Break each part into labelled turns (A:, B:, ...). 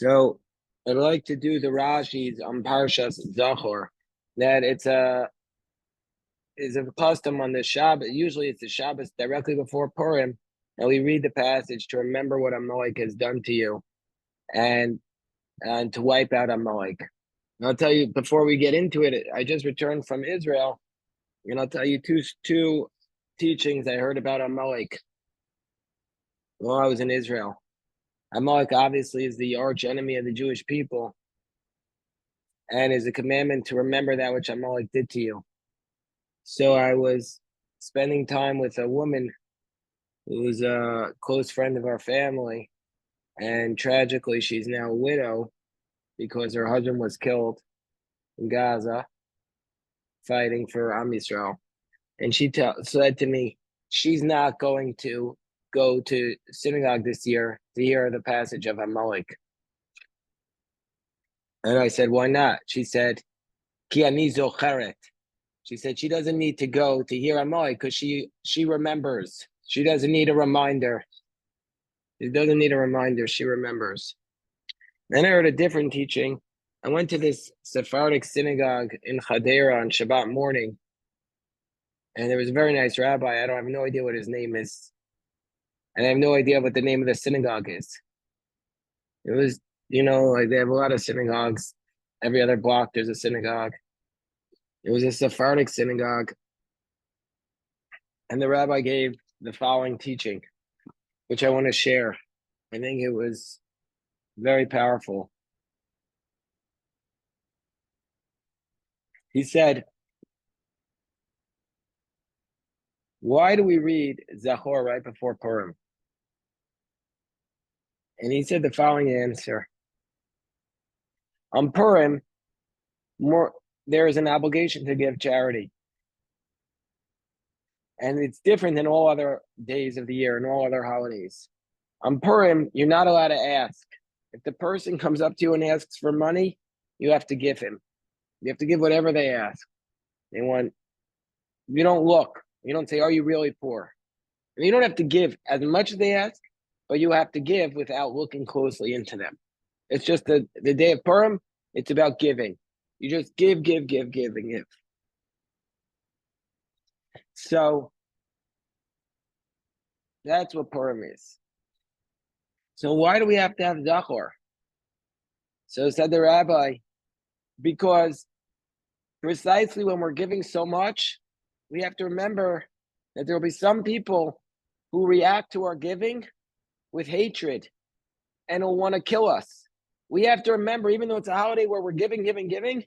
A: So I'd like to do the Rashi's on Parshas Zachor. That it's a is a custom on the Shabbat. Usually it's the Shabbos directly before Purim, and we read the passage to remember what Amalek has done to you, and and to wipe out Amalek. And I'll tell you before we get into it. I just returned from Israel, and I'll tell you two teachings I heard about Amalek while I was in Israel. Amalek obviously is the arch enemy of the Jewish people, and is a commandment to remember that which Amalek did to you. So I was spending time with a woman who was a close friend of our family, and tragically, she's now a widow because her husband was killed in Gaza fighting for Am Yisrael. And she said to me, she's not going to go to synagogue this year to hear the passage of Amalek. And I said, why not? She said, Ki ani zocheret. She said she doesn't need to go to hear Amalek because she remembers. She doesn't need a reminder. She doesn't need a reminder. She remembers. Then I heard a different teaching. I went to this Sephardic synagogue in Hadera on Shabbat morning, and there was a very nice rabbi. I don't have no idea what his name is, and I have no idea what the name of the synagogue is. It was, like they have a lot of synagogues. Every other block there's a synagogue. It was a Sephardic synagogue, and the rabbi gave the following teaching, which I want to share. I think it was very powerful. He said, why do we read Zachor right before Purim? And he said the following answer. On Purim, there is an obligation to give charity. And it's different than all other days of the year and all other holidays. On Purim, you're not allowed to ask. If the person comes up to you and asks for money, you have to give him. You have to give whatever they ask. They want. You don't look. You don't say, "Are you really poor?" And you don't have to give as much as they ask, but you have to give without looking closely into them. It's just the day of Purim. It's about giving. You just give, give, give, give, and give. So that's what Purim is. So why do we have to have Zachor? So said the rabbi, because precisely when we're giving so much, we have to remember that there will be some people who react to our giving with hatred and will want to kill us. We have to remember, even though it's a holiday where we're giving, giving, giving,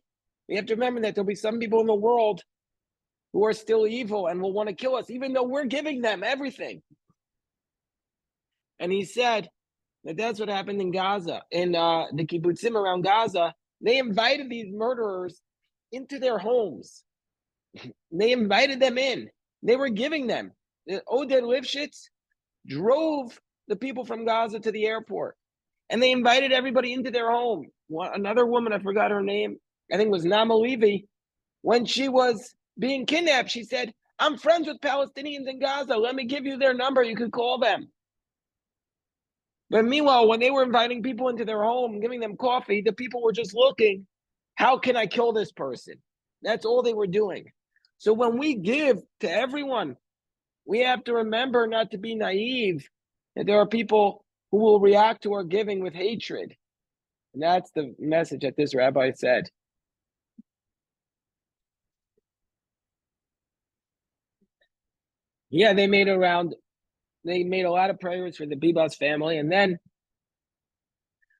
A: we have to remember that there'll be some people in the world who are still evil and will want to kill us, even though we're giving them everything. And he said that that's what happened in Gaza, in the kibbutzim around Gaza. They invited these murderers into their homes. They invited them in. They were giving them. Oded Lifshitz drove the people from Gaza to the airport, and they invited everybody into their home. Another woman, I forgot her name, I think it was Nama Levy, when she was being kidnapped, she said, I'm friends with Palestinians in Gaza. Let me give you their number. You could call them. But meanwhile, when they were inviting people into their home, giving them coffee, the people were just looking, how can I kill this person? That's all they were doing. So when we give to everyone, we have to remember not to be naive, that there are people who will react to our giving with hatred. And that's the message that this rabbi said. Yeah, they made a lot of prayers for the Bibas family. And then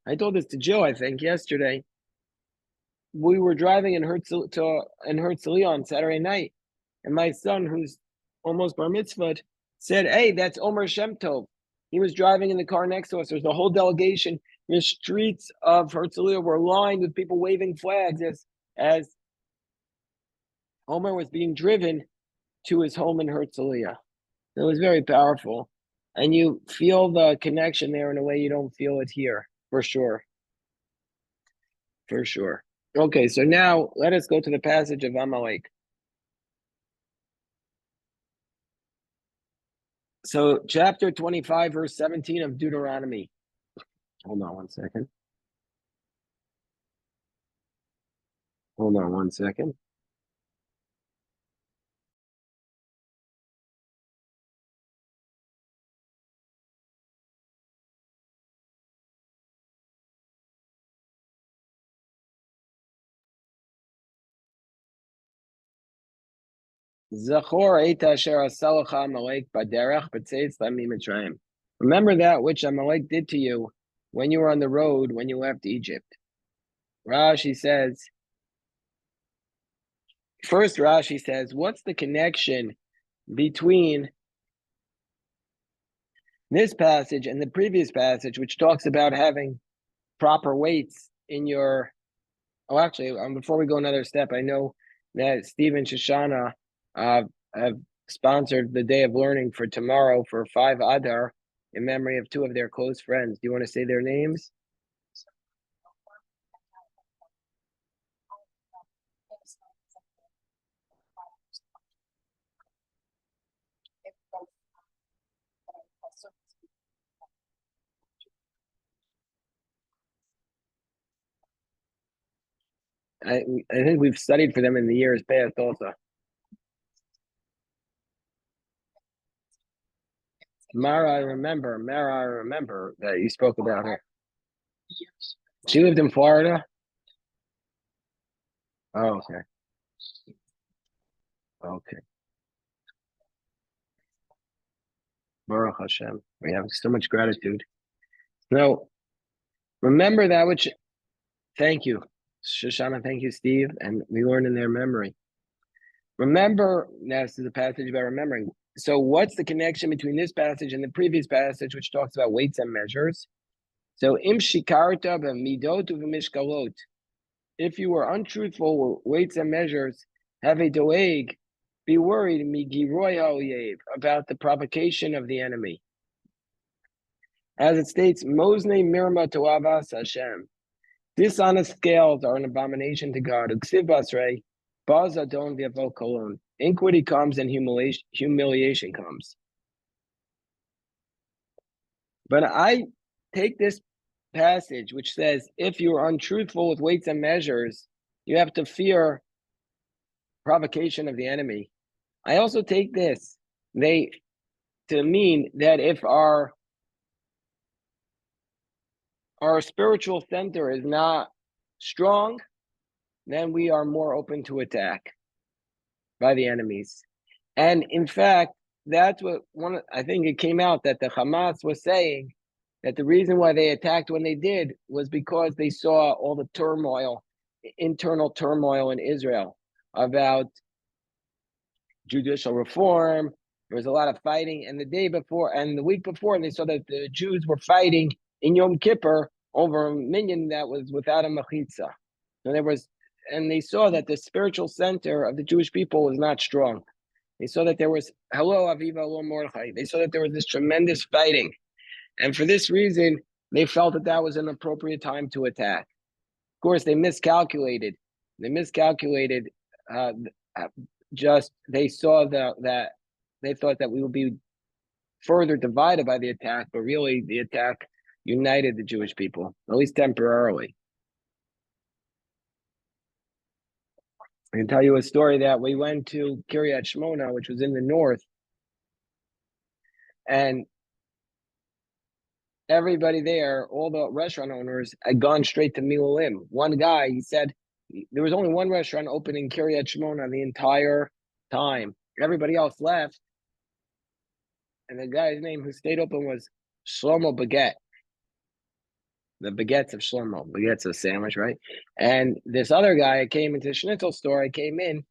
A: I told this to Joe, I think, yesterday. We were driving in Herzliya on Saturday night, and my son, who's almost bar mitzvahed, said, hey, that's Omer Shem Tov. He was driving in the car next to us. There's the whole delegation. The streets of Herzliya were lined with people waving flags as Omer was being driven to his home in Herzliya. It was very powerful. And you feel the connection there in a way you don't feel it here, for sure. For sure. Okay, so now let us go to the passage of Amalek. So chapter 25, verse 17 of Deuteronomy. Hold on one second. Hold on one second. Zachor eita asher asalacha Amalek baderech b'tzeitz lami Mitzrayim. Remember that which Amalek did to you when you were on the road when you left Egypt. Rashi says, first Rashi says, what's the connection between this passage and the previous passage, which talks about having proper weights in your... Oh, actually, before we go another step, I know that Steve and Shoshana have sponsored the Day of Learning for tomorrow for 5 Adar in memory of 2 of their close friends. Do you want to say their names? I think we've studied for them in the years past also. Mara, I remember that you spoke about her. She lived in Florida? Oh, okay. Okay. Baruch Hashem. We have so much gratitude. No, remember that which... Thank you, Shoshana. Thank you, Steve. And we learn in their memory. Remember, now this is a passage about remembering. So what's the connection between this passage and the previous passage, which talks about weights and measures? So im shikarta b'midot u'v'mishkalot. If you were untruthful with weights and measures, have a doeg, be worried migiroy ha'oyev, about the provocation of the enemy. As it states, Mosne mirma toavas Hashem. Dishonest scales are an abomination to God. Uksiv basrei, baz adon v'yavo kolon. Iniquity comes and humiliation comes. But I take this passage which says, if you are untruthful with weights and measures, you have to fear provocation of the enemy. I also take this to mean that if our spiritual center is not strong, then we are more open to attack by the enemies. And in fact, that's what I think it came out that the Hamas was saying that the reason why they attacked when they did was because they saw all the internal turmoil in Israel about judicial reform. There was a lot of fighting, and the day before and the week before, they saw that the Jews were fighting in Yom Kippur over a minyan that was without a mechitza. And they saw that the spiritual center of the Jewish people was not strong. They saw that there was hello Aviva, hello Mordechai. They saw that there was this tremendous fighting, and for this reason, they felt that was an appropriate time to attack. Of course, they miscalculated. They saw that they thought that we would be further divided by the attack, but really the attack united the Jewish people, at least temporarily. I can tell you a story that we went to Kiryat Shmona, which was in the north, and everybody there, all the restaurant owners, had gone straight to Milulim. One guy, he said, there was only one restaurant open in Kiryat Shmona the entire time. Everybody else left. And the guy's name who stayed open was Shlomo Baguette. The baguettes of Shlomo. Baguette's a sandwich, right? And this other guy came into the schnitzel store. I came in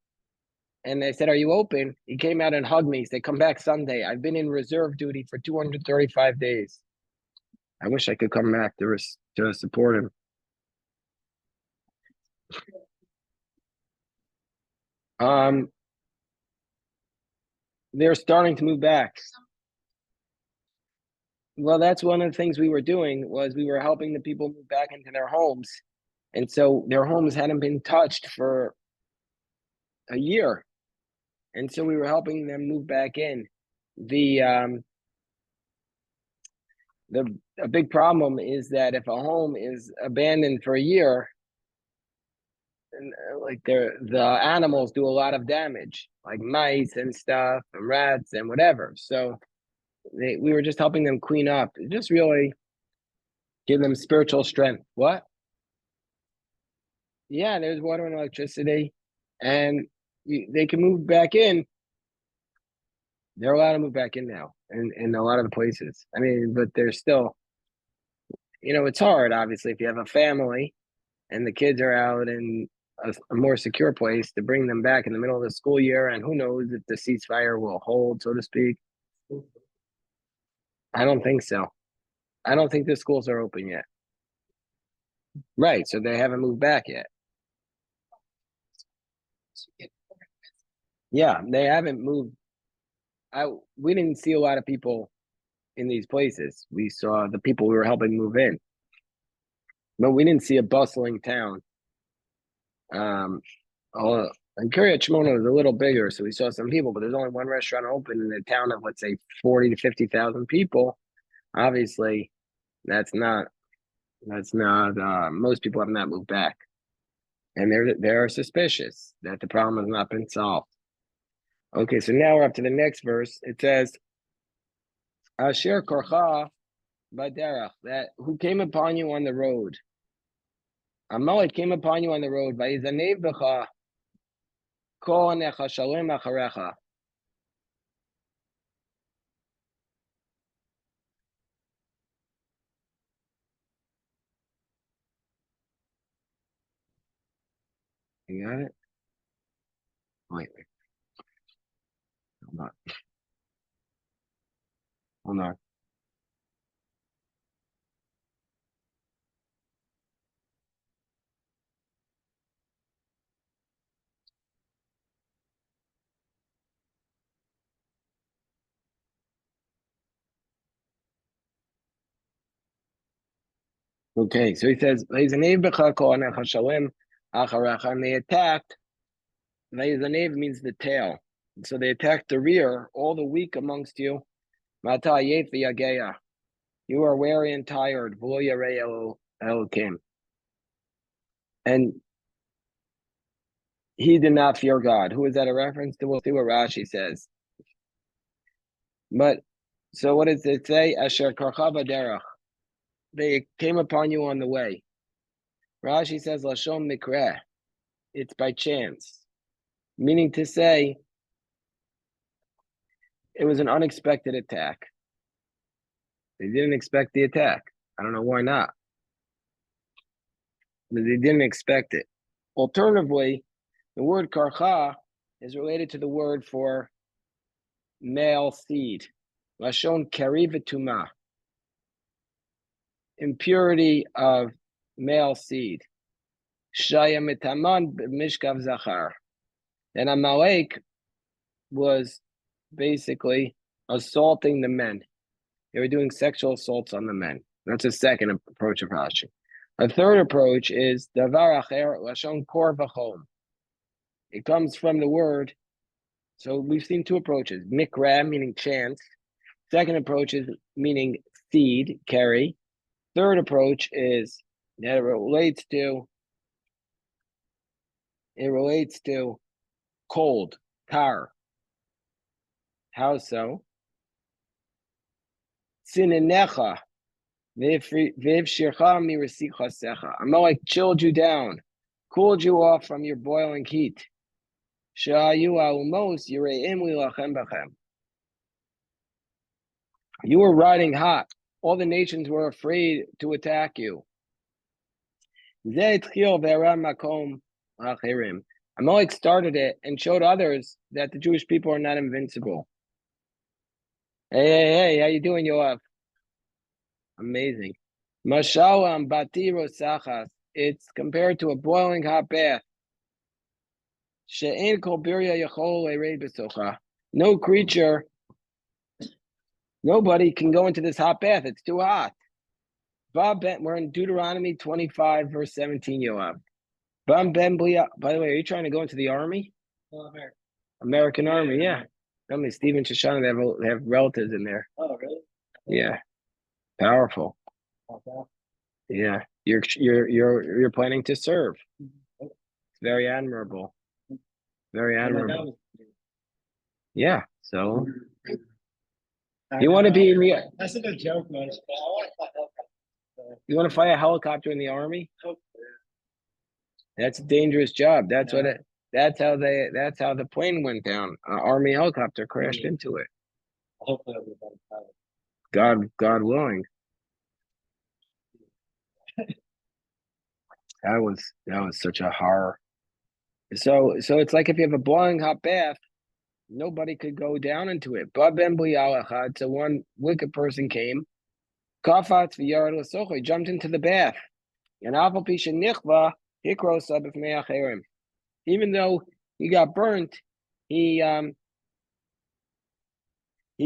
A: and they said, are you open? He came out and hugged me. He said, come back Sunday. I've been in reserve duty for 235 days. I wish I could come back to support him. They're starting to move back. Well, that's one of the things we were doing was we were helping the people move back into their homes. And so their homes hadn't been touched for a year. And so we were helping them move back in. A big problem is that if a home is abandoned for a year, like the animals do a lot of damage, like mice and stuff, and rats and whatever. So we were just helping them clean up, just really give them spiritual strength. What? Yeah, there's water and electricity, and they can move back in. They're allowed to move back in now, in a lot of the places. I mean, but they're still, it's hard, obviously, if you have a family and the kids are out in a more secure place to bring them back in the middle of the school year, and who knows if the ceasefire will hold, so to speak. I don't think so. I don't think the schools are open yet. Right, so they haven't moved back yet. Yeah, they haven't moved. We didn't see a lot of people in these places. We saw the people we were helping move in, but we didn't see a bustling town. And Kiryat Shmona was a little bigger, so we saw some people, but there's only one restaurant open in a town of, let's say, 40 to 50,000 people. Obviously, that's not. Most people have not moved back, and they're suspicious that the problem has not been solved. Okay, so now we're up to the next verse. It says, "Asher korcha baderach," that who came upon you on the road. Amalek came upon you on the road. Vayizanev b'cha kol nechashalim acharecha. You got it? Wait, hold on. Hold on. Okay, so he says, "Vayizanev b'cha kol nechashalim acharecha," and they attacked. Vayizanev means the tail. So they attacked the rear, all the weak amongst you. Mata yef v'yageya. You are weary and tired. V'lo yarei Elokim. And he did not fear God. Who is that a reference to? We'll see what Rashi says. But so what does it say? Asher karcha baderach. They came upon you on the way. Rashi says lashon mikreh. It's by chance, meaning to say it was an unexpected attack. They didn't expect the attack. I don't know why not, but they didn't expect it. Alternatively, the word karcha is related to the word for male seed. Lashon kerivatuma. Impurity of male seed. Shaya mitaman mishkav zachar. And Amalek was basically assaulting the men. They were doing sexual assaults on the men. That's a second approach of Rashi. A third approach is davar acher lashon kor v'chom. It comes from the word. So we've seen two approaches: mikra, meaning chance. Second approach is meaning seed, carry. Third approach is that it relates to cold, tar. How so? Sininecha, viv shircha mirasicha secha. Amalek chilled you down, cooled you off from your boiling heat. Sha'ayu almos yireim lilachem bachem. You were riding hot. All the nations were afraid to attack you. Amalek started it and showed others that the Jewish people are not invincible. Hey, how you doing, Yoav? Amazing. Mashalam batiro sachas. It's compared to a boiling hot bath. She'en kol birya yachol ereid b'socha. No creature, nobody can go into this hot bath. It's too hot. We're in Deuteronomy 25, verse 17, Yoav. By the way, are you trying to go into the army? American Army, yeah. I mean, Stephen Shoshana, they have relatives in there. Oh, really? Yeah, powerful. Okay. Yeah, you're planning to serve. very admirable. Very admirable. Yeah. So you want to be in the?
B: That's a joke, man.
A: You want to fly a helicopter in the army? That's a dangerous job. That's what it. That's how they. That's how the plane went down. An army helicopter crashed into it.
B: Hopefully, I'll be a better pilot.
A: God willing. That was such a horror. So it's like if you have a boiling hot bath, nobody could go down into it. But ben b'yalachad, so one wicked person came, kafat v'yard l'socho, he jumped into the bath, and afal pi shenichva hikro sabif me'acherim. Even though he got burnt, he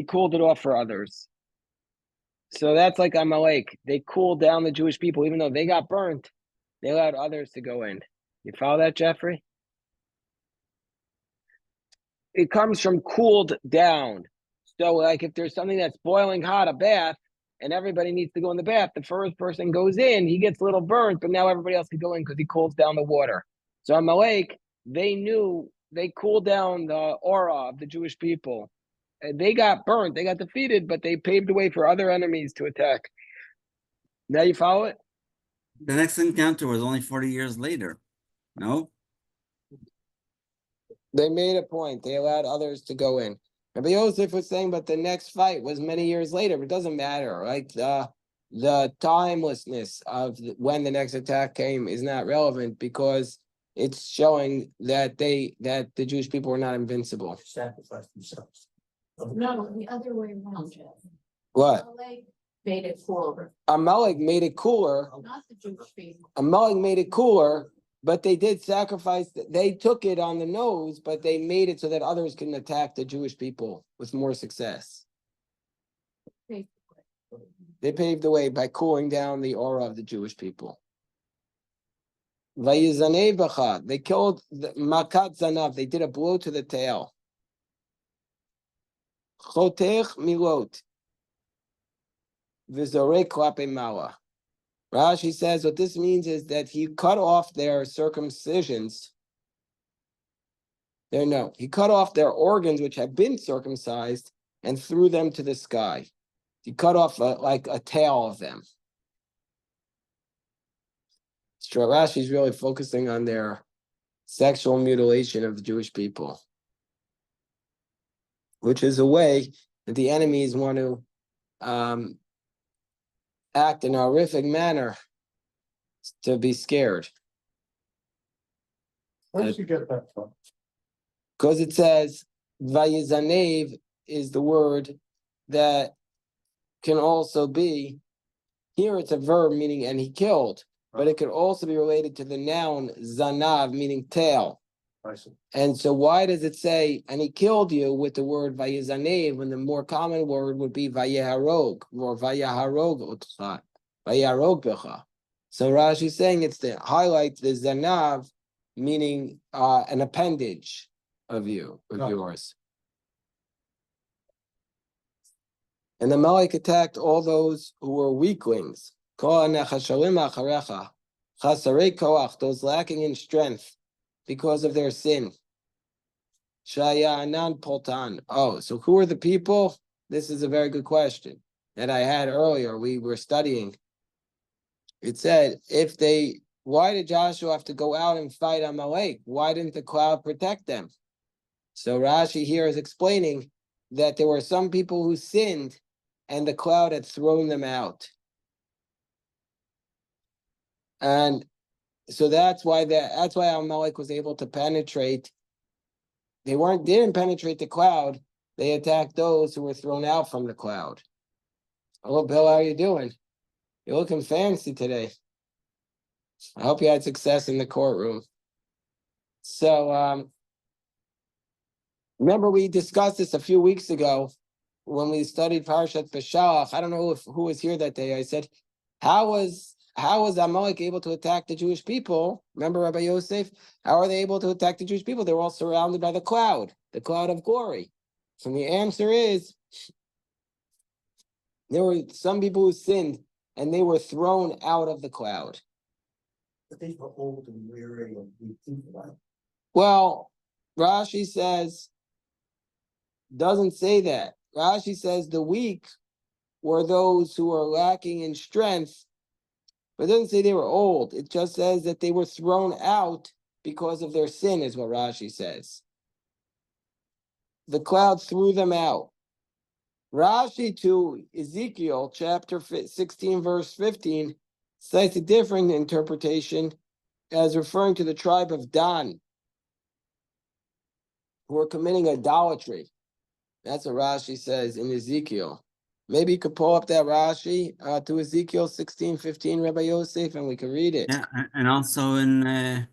A: cooled it off for others. So that's like Amalek. They cooled down the Jewish people, even though they got burnt. They allowed others to go in. You follow that, Jeffrey? It comes from cooled down. So, like, if there's something that's boiling hot, a bath, and everybody needs to go in the bath, the first person goes in, he gets a little burnt, but now everybody else can go in because he cools down the water. So, Amalek, they knew they cooled down the aura of the Jewish people. And they got burnt, they got defeated, but they paved the way for other enemies to attack. Now you follow it?
C: The next encounter was only 40 years later. No?
A: They made a point. They allowed others to go in. Rabbi Yosef was saying, but the next fight was many years later. It doesn't matter. Like the timelessness of when the next attack came is not relevant because it's showing that the Jewish people were not invincible.
B: Sacrifice themselves.
D: No, the other way around, Jeff.
A: What?
D: Amalek made it cooler,
A: Amalek made it cooler.
D: not the Jewish people.
A: Amalek made it cooler, but they did sacrifice. They took it on the nose, but they made it so that others can attack the Jewish people with more success. They paved the way by cooling down the aura of the Jewish people. Vayizanei they killed the Makat Zanav. They did a blow to the tail. Chotech milot. Vizorek klape mala. Rashi says what this means is that he cut off their circumcisions. He cut off their organs which had been circumcised and threw them to the sky. He cut off like a tail of them. So Rashi is really focusing on their sexual mutilation of the Jewish people, which is a way that the enemies want to act in a horrific manner to be scared.
B: Where did you get that from?
A: Because it says Vayizanev is the word that can also be, here it's a verb meaning and he killed, but it could also be related to the noun Zanav meaning tail.
B: I see.
A: And so why does it say and he killed you with the word Vayizanev when the more common word would be Vayeharog or Vayaharog Utcha, Vayaharog Becha? So Rashi is saying it's to highlight the Zanav meaning an appendage of yours. And the Amalek attacked all those who were weaklings, those lacking in strength because of their sin. Oh, so who are the people? This is a very good question that I had earlier. We were studying. It said, why did Joshua have to go out and fight Amalek? Why didn't the cloud protect them? So Rashi here is explaining that there were some people who sinned and the cloud had thrown them out. And so that's why Amalek was able to penetrate. They didn't penetrate the cloud. They attacked those who were thrown out from the cloud. Hello, Bill, how are you doing? You're looking fancy today. I hope you had success in the courtroom. So remember we discussed this a few weeks ago when we studied Parashat Beshalach. I don't know who was here that day. I said, how was Amalek able to attack the Jewish people? Remember Rabbi Yosef? How are they able to attack the Jewish people? They were all surrounded by the cloud of glory. So the answer is, there were some people who sinned and they were thrown out of the cloud.
B: But these were old and weary and we think about.
A: Well, Rashi says, doesn't say that. Rashi says the weak were those who were lacking in strength, but it doesn't say they were old. It just says that they were thrown out because of their sin, is what Rashi says. The cloud threw them out. Rashi to Ezekiel chapter 16, verse 15, cites a different interpretation as referring to the tribe of Dan, who are committing idolatry. That's what Rashi says in Ezekiel. Maybe you could pull up that Rashi to Ezekiel 16:15, Rabbi Yosef, and we can read it.
C: Yeah, and also in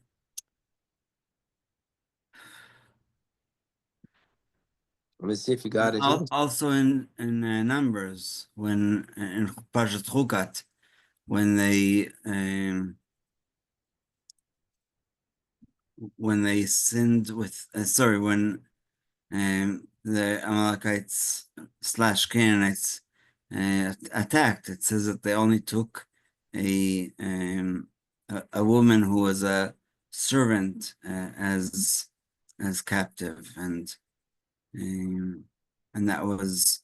A: Let me see if you got it.
C: also in Numbers when in Parshat Chukat when they sinned with when the Amalekites / Canaanites attacked. It says that they only took a woman who was a servant as captive, and that was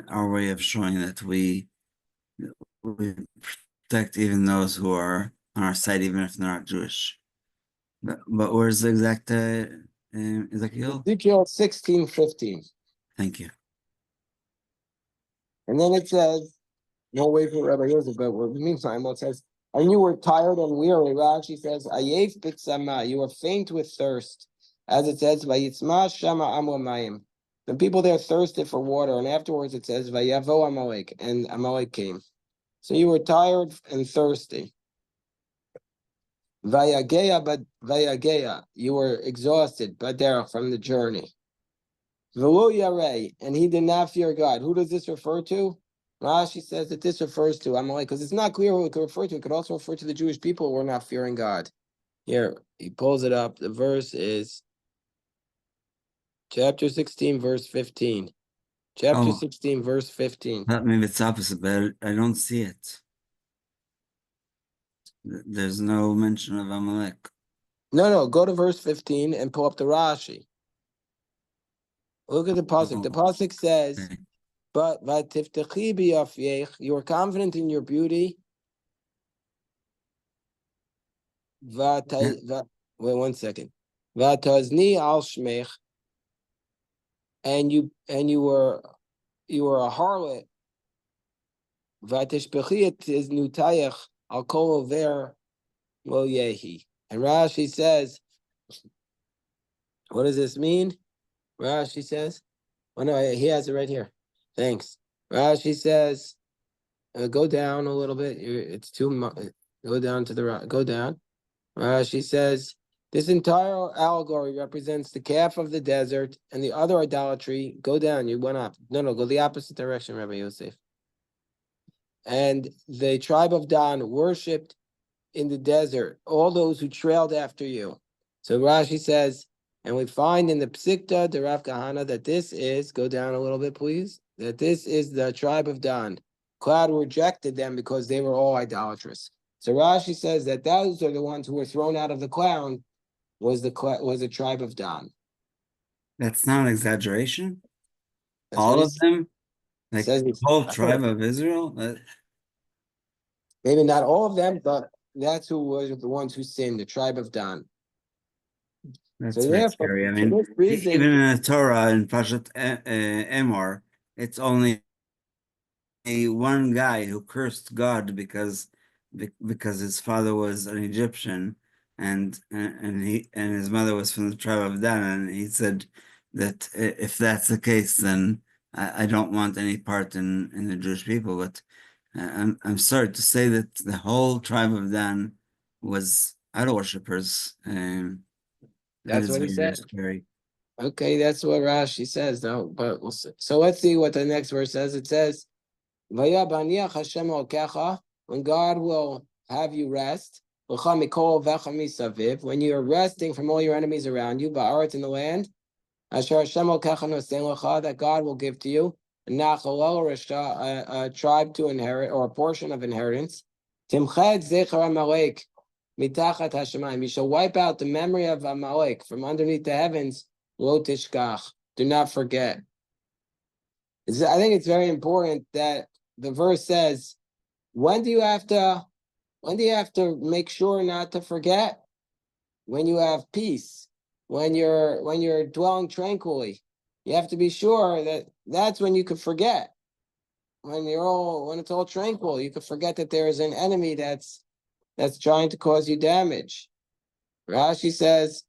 C: our way of showing that we protect even those who are on our side, even if they're not Jewish. But where's the exact Ezekiel?
A: Ezekiel 16:15.
C: Thank you.
A: And then it says, no wait for Rabbi Yosef, but meantime, it says, and you were tired and weary. Rashi says, Ayef b'tzama, you were faint with thirst. As it says, Vayitzma shama amlamayim. The people there thirsted for water, and afterwards it says, Vayavo Amalek, and Amalek came. So you were tired and thirsty. Vayageya, you were exhausted, Badera, from the journey. V'lo yarei, and he did not fear God. Who does this refer to? Rashi says that this refers to Amalek, because it's not clear who it could refer to. It could also refer to the Jewish people who are not fearing God. Here, he pulls it up. The verse is chapter 16, verse 15. Chapter 16, verse 15.
C: Maybe it's opposite, but I don't see it. There's no mention of Amalek.
A: No, go to verse 15 and pull up the Rashi. Look at the pasuk. The pasuk says,
C: Okay.
A: "But vatiftechi biyafyech, you are confident in your beauty." Wait 1 second. Vatazni al shmech, and you were a harlot. Vatishpechi is nutayach al kol over lo yehi. And Rashi says, what does this mean? Rashi says, oh no, he has it right here. Thanks. Rashi says, go down a little bit. It's too much. Go down to the right. Go down. Rashi says, this entire allegory represents the calf of the desert and the other idolatry. Go down. You went up. No, go the opposite direction, Rabbi Yosef. And the tribe of Dan worshipped in the desert all those who trailed after you. So Rashi says, and we find in the Psikta, the Rav Kahana, that this is, go down a little bit, please, that this is the tribe of Dan. Cloud rejected them because they were all idolatrous. So Rashi says that those are the ones who were thrown out of the cloud was the tribe of Dan.
C: That's not an exaggeration.
A: That's
C: All
A: what
C: of them, like
A: says
C: the whole tribe of Israel.
A: Maybe not all of them, but that's who was the ones who sinned, the tribe of Dan.
C: That's
A: So
C: very
A: therefore,
C: scary. I
A: for
C: mean,
A: this reason,
C: even in the Torah in Parshat Emor, it's only one guy who cursed God because his father was an Egyptian and his mother was from the tribe of Dan, and he said that if that's the case, then I don't want any part in the Jewish people. But I'm sorry to say that the whole tribe of Dan was idol worshippers.
A: that's what he said.
C: Scary.
A: Okay, that's what Rashi says, though. But we'll see. So let's see what the next verse says. It says, "Vayabaniach Hashem Elokecha," when God will have you rest. When you are resting from all your enemies around you, ba'aretz in the land, Asher Hashem Elokecha nosen lecha, that God will give to you, a tribe to inherit, or a portion of inheritance. Timched Zechar Amalek, mitachat hashemayim. You shall wipe out the memory of Amalek from underneath the heavens. Lo tishkach. Do not forget. I think it's very important that the verse says, when do you have to make sure not to forget? When you have peace, when you're dwelling tranquilly. You have to be sure that that's when you could forget. When it's all tranquil, you could forget that there is an enemy that's trying to cause you damage. Rashi says,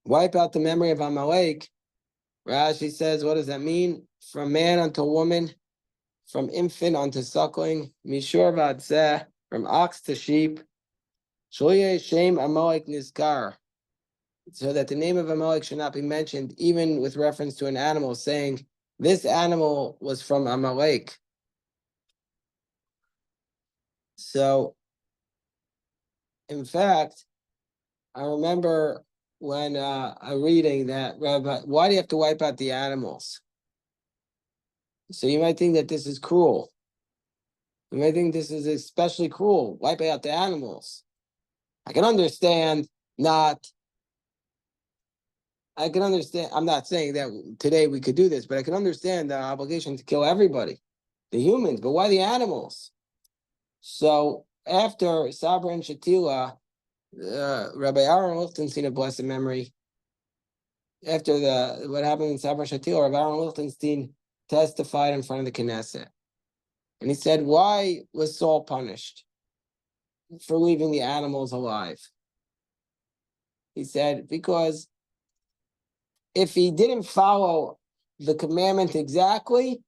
A: wipe out the memory of Amalek. Rashi says, what does that mean? From man unto woman, from infant unto suckling, mishor v'adzeh, from ox to sheep, shloyeh shem Amalek nizkar, so that the name of Amalek should not be mentioned, even with reference to an animal, saying, this animal was from Amalek. So, in fact, I remember when I'm reading that, Rabbi, why do you have to wipe out the animals? So you might think that this is cruel. You might think this is especially cruel, wiping out the animals. I can understand I'm not saying that today we could do this, but I can understand the obligation to kill everybody, the humans, but why the animals? So after Sabra and Shatila, Rabbi Aaron Lichtenstein of blessed memory, after what happened in Sabra and Shatila, Rabbi Aaron Lichtenstein testified in front of the Knesset. And he said, why was Saul punished for leaving the animals alive? He said, because if he didn't follow the commandment exactly,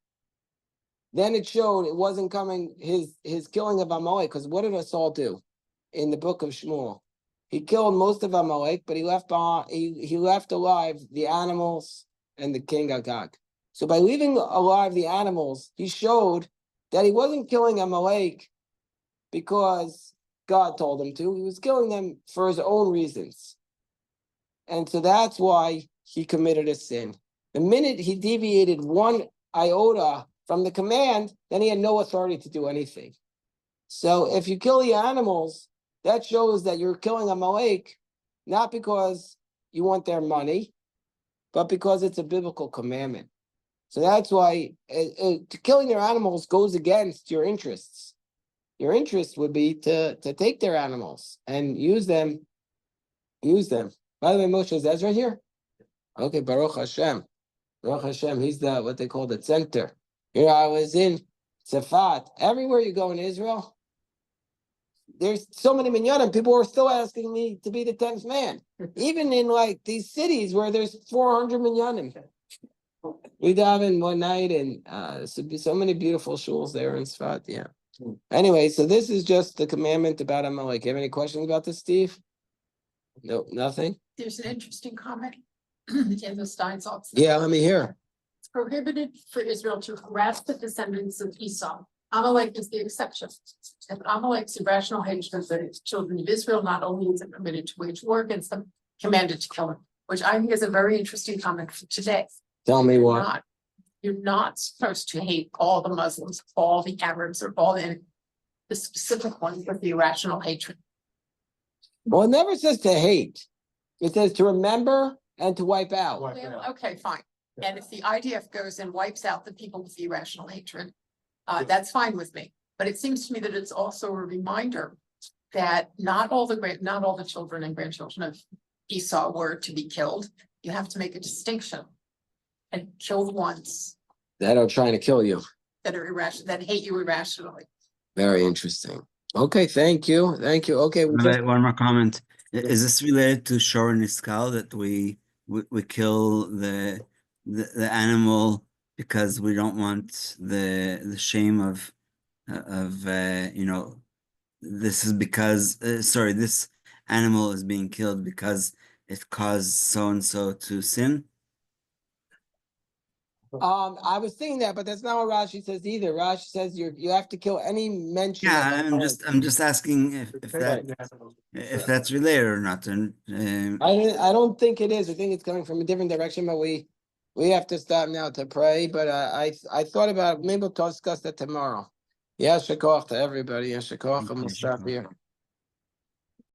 A: then it showed it wasn't coming, his killing of Amalek, because what did Saul do in the book of Shmuel? He killed most of Amalek, but he left alive the animals and the king Agag. So by leaving alive the animals, he showed that he wasn't killing Amalek because God told him to. He was killing them for his own reasons. And so that's why he committed a sin. The minute he deviated one iota from the command, then he had no authority to do anything. So if you kill the animals, that shows that you're killing Amalek, not because you want their money, but because it's a biblical commandment. So that's why killing their animals goes against your interests. Your interest would be to take their animals and use them. By the way, Moshe, is Ezra here? Okay, Baruch Hashem. Baruch Hashem, he's what they call the center. I was in Tzafat. Everywhere you go in Israel, there's so many minyanim. People are still asking me to be the 10th man. Even in these cities where there's 400 minyanim. We daven one night, and so many beautiful shuls there in Tzfat. Yeah. Anyway, so this is just the commandment about Amalek. You have any questions about this, Steve? No, nothing.
D: There's an interesting comment in the Steinsaltz.
A: Yeah, let me hear.
D: It's prohibited for Israel to harass the descendants of Esau. Amalek is the exception. And Amalek's irrational hatred of the children of Israel not only is it permitted to wage war against them, commanded to kill them, which I think is a very interesting comment for today.
A: Tell me what.
D: You're not supposed to hate all the Muslims, all the Arabs, or all the specific ones with the irrational hatred.
A: Well, it never says to hate. It says to remember and to wipe out.
D: Well, okay, fine. And if the IDF goes and wipes out the people with the irrational hatred, that's fine with me. But it seems to me that it's also a reminder that not all the children and grandchildren of Esau were to be killed. You have to make a distinction and kill the ones
A: that are trying to kill you,
D: that are irrational, that hate you irrationally.
A: Very interesting. Okay, thank you. Okay,
C: one more comment. Is this related to Shor Niskal, that we kill the animal because we don't want the shame of this is because this animal is being killed because it caused so and so to sin?
A: I was thinking that, but that's not what Rashi says either. Rashi says you have to kill any mention.
C: Yeah, I'm just asking if that's related or not. And
A: I don't think it is. I think it's coming from a different direction, but we have to stop now to pray. But I thought about maybe we'll discuss that tomorrow. Yeah, shakoch to everybody. Yeah, shakoch, and we'll stop here.